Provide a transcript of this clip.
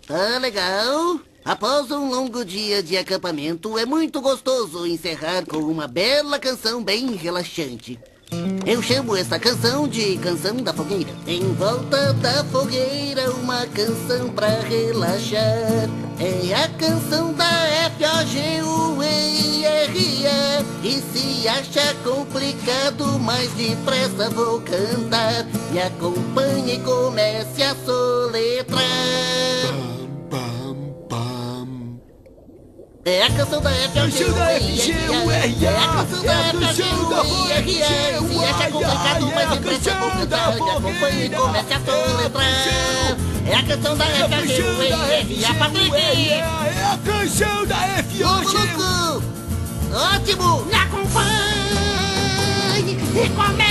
Tá legal. Após um longo dia de acampamento, é muito gostoso encerrar com uma bela canção bem relaxante. Eu chamo essa canção de Canção da Fogueira. Em volta da fogueira, uma canção pra relaxar. É a canção da F-O-G-U-E-I-R-E. E se acha complicado, mais depressa vou cantar. Me acompanhe e comece a soletrar. É a canção da F-O-G-U-E-I-R-E. É a canção da F-O-G-U-E-I-R-E. Se acha complicado, mas depressa vou cantar. Me acompanhe e comece a soletrar. É a canção da F-O-G-U-E-I-R-E. Patrick! É a canção da F-O-G-U-E-I-R-E. Ótimo! Me acompanhe e comece